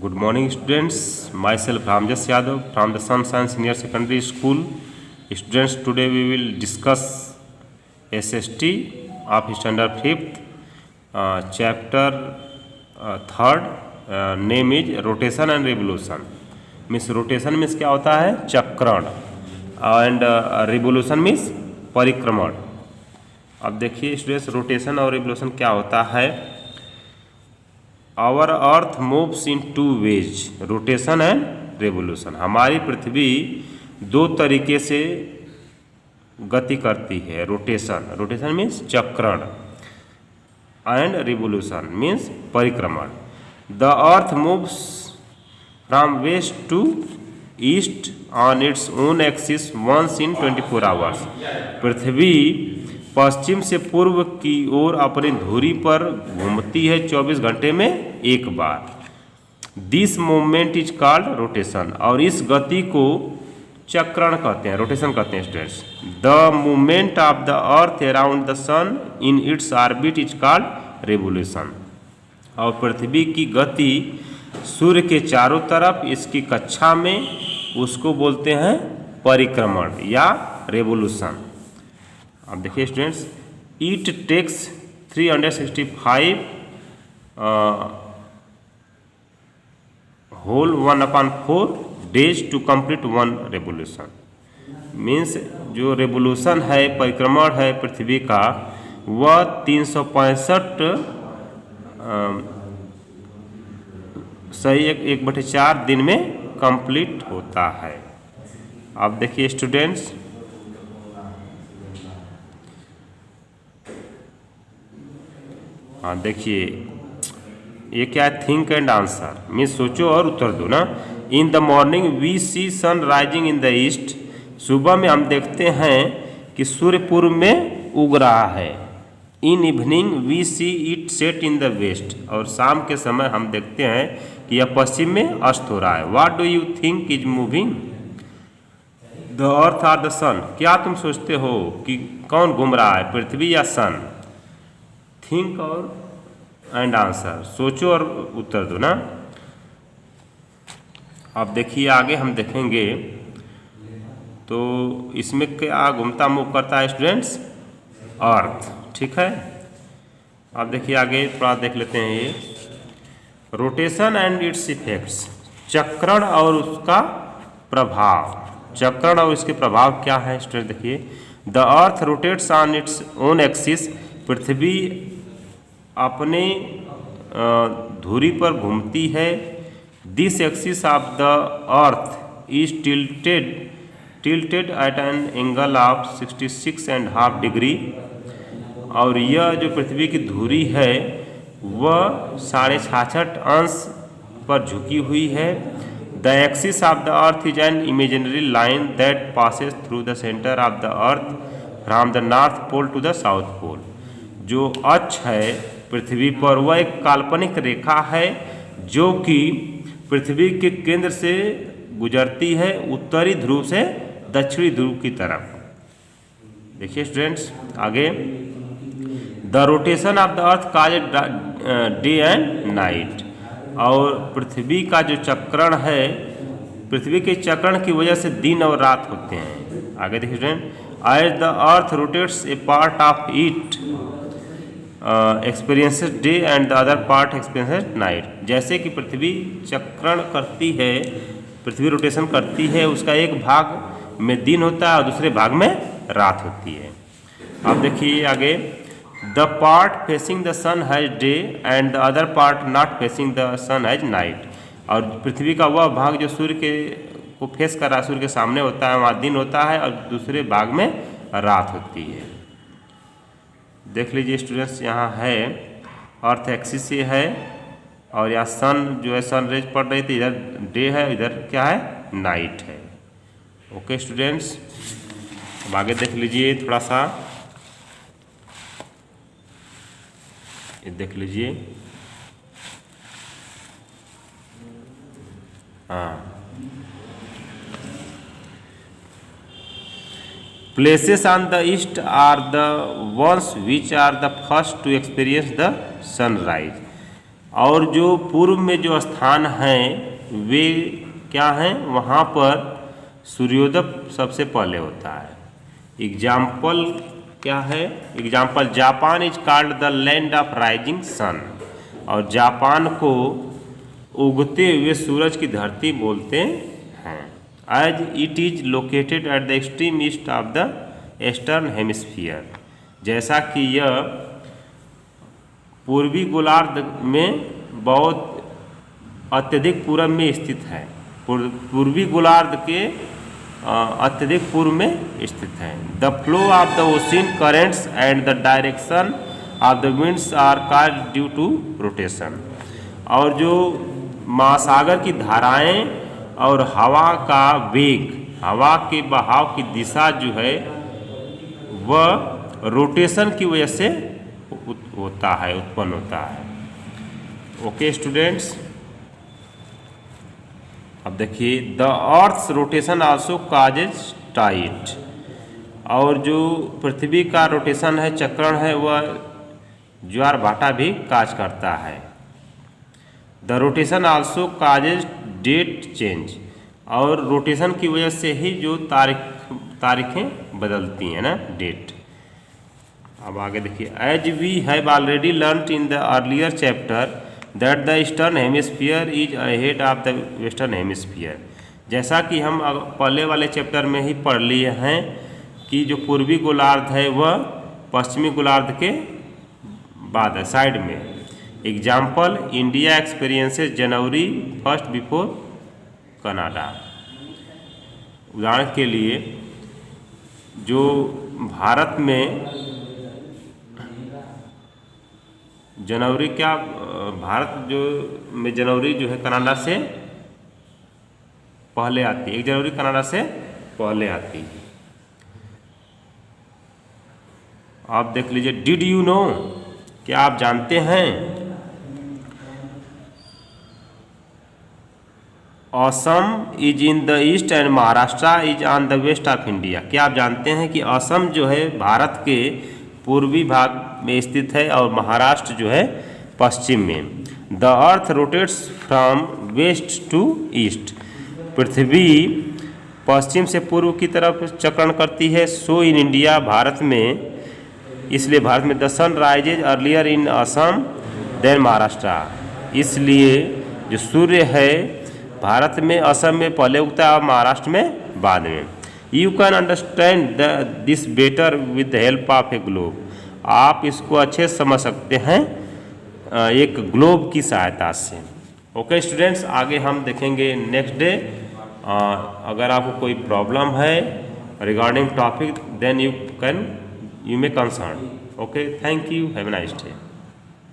Good morning, students. Myself Ramjas Yadav from the Sunshine Senior Secondary School. Students, today we will discuss SST of Standard 5th, chapter 3rd. Name is Rotation and Revolution. Means rotation means क्या होता है? चक्रण. And revolution means परिक्रमण. अब देखिए students, rotation और revolution क्या होता है. Our earth moves in two ways, rotation and revolution. हमारी पृथ्वी दो तरीके से गति करती है. रोटेशन मीन्स चक्रण एंड रिवोल्यूशन मीन्स परिक्रमण. The earth moves from west to east on its own axis once in 24 hours. पृथ्वी पश्चिम से पूर्व की ओर अपनी धुरी पर घूमती है 24 घंटे में एक बार. This movement is called rotation. और इस गति को चक्रण कहते हैं, रोटेशन कहते हैं students. The movement of the earth around the sun in its orbit is called revolution. और पृथ्वी की गति सूर्य के चारों तरफ इसकी कक्षा में, उसको बोलते हैं परिक्रमण या रेवोल्यूशन. अब देखिए students, it takes 365 whole 1/4 days to complete one revolution. Means जो रेवोल्यूशन है, परिक्रमण है पृथ्वी का, वह 365 सही 1/4 दिन में कंप्लीट होता है. अब देखिए स्टूडेंट्स, हाँ देखिए ये क्या है, थिंक एंड आंसर मीन्स सोचो और उत्तर दो ना. In the morning we see sun rising in the east. सुबह में हम देखते हैं कि सूर्य पूर्व में उग रहा है. In evening we see it set in the west. और शाम के समय हम देखते हैं कि यह पश्चिम में अस्त हो रहा है. What do you think is moving, the earth और द सन. क्या तुम सोचते हो कि कौन घूम रहा है, पृथ्वी या सन. थिंक और एंड आंसर, सोचो और उत्तर दो ना. अब देखिए आगे हम देखेंगे तो इसमें क्या घूमता मूव करता है स्टूडेंट्स, अर्थ. ठीक है, अब देखिए आगे थोड़ा देख लेते हैं. ये रोटेशन एंड इट्स इफेक्ट्स, चक्रण और उसका प्रभाव. चक्रण और इसके प्रभाव क्या है स्टूडेंट. देखिए, the earth rotates on its own axis. पृथ्वी अपने धुरी पर घूमती है. This axis of the earth is tilted at an angle of 66.5 degree. और यह जो पृथ्वी की धुरी है वह 66.5 पर झुकी हुई है. The axis of the earth is an imaginary line that passes through the centre of the earth from the north pole to the south pole. जो अक्ष है पृथ्वी पर वह एक काल्पनिक रेखा है जो कि पृथ्वी के केंद्र से गुजरती है उत्तरी ध्रुव से दक्षिणी ध्रुव की तरफ. देखिए स्टूडेंट्स आगे, the rotation of the earth cause day and night. और पृथ्वी का जो चक्रण है, पृथ्वी के चक्रण की वजह से दिन और रात होते हैं. आगे देखिए student, as the earth rotates a part of it experiences day and the other part experiences night. जैसे कि पृथ्वी चक्रण करती है, पृथ्वी रोटेशन करती है, उसका एक भाग में दिन होता है और दूसरे भाग में रात होती है. अब देखिए आगे, the part facing the sun has day and the other part not facing the sun has night. और पृथ्वी का वह भाग जो सूर्य के को फेस कर रहा है, सूर्य के सामने होता है, वहाँ दिन होता है और दूसरे भाग में रात होती है. देख लीजिए स्टूडेंट्स, यहाँ है अर्थ एक्सिस से है और यहाँ सन जो है सन रेज पड़ रही थी, इधर डे है, इधर क्या है, नाइट है. ओके स्टूडेंट्स, अब आगे देख लीजिए थोड़ा सा, ये देख लीजिए. हाँ, places on the east are the ones which are the first to experience the sunrise. और जो पूर्व में जो स्थान हैं वे क्या हैं, वहाँ पर सूर्योदय सबसे पहले होता है। एग्जाम्पल क्या है, example Japan is called the land of rising sun, और जापान को उगते हुए सूरज की धरती बोलते हैं। As it is located at the extreme east of the eastern hemisphere, जैसा कि यह पूर्वी गोलार्ध में बहुत अत्यधिक पूर्व में स्थित है, पूर्वी गोलार्ध के अत्यधिक पूर्व में स्थित है। The flow of the ocean currents and the direction of the winds are called due to rotation, और जो महासागर की धाराएं और हवा का वेग, हवा के बहाव की दिशा जो है वह रोटेशन की वजह से होता है, उत्पन्न होता है। ओके स्टूडेंट्स, अब देखिए the earth's rotation also causes tide, और जो पृथ्वी का रोटेशन है, चक्रण है, वह ज्वार भाटा भी काज करता है। The rotation also causes date change, और रोटेशन की वजह से ही जो तारीखें बदलती हैं ना, डेट। अब आगे देखिए, as we have already learned in the earlier chapter that the eastern hemisphere is ahead of the western hemisphere, जैसा कि हम पहले वाले चैप्टर में ही पढ़ लिए हैं कि जो पूर्वी गोलार्ध है वह पश्चिमी गोलार्ध के बाद है, साइड में। एग्जाम्पल, इंडिया एक्सपीरियंसेस जनवरी 1 बिफोर कनाडा। उदाहरण के लिए जो भारत में जनवरी क्या, भारत जो में जनवरी जो है कनाडा से पहले आती है, 1 जनवरी कनाडा से पहले आती है। आप देख लीजिए, डिड यू नो, क्या आप जानते हैं, Assam is in the east and Maharashtra is on the west of India. क्या आप जानते हैं कि असम जो है भारत के पूर्वी भाग में स्थित है और महाराष्ट्र जो है पश्चिम में। The earth rotates from west to east, पृथ्वी पश्चिम से पूर्व की तरफ चक्रण करती है। सो इन इंडिया, भारत में, इसलिए भारत में the sun rises earlier in Assam then Maharashtra, इसलिए जो सूर्य है भारत में असम में पहले उगता है और महाराष्ट्र में बाद में। You can understand this better with the help of A globe, आप इसको अच्छे से समझ सकते हैं एक ग्लोब की सहायता से। ओके स्टूडेंट्स, आगे हम देखेंगे नेक्स्ट डे। अगर आपको कोई प्रॉब्लम है regarding topic then you may concern. Okay, thank you, have a nice day.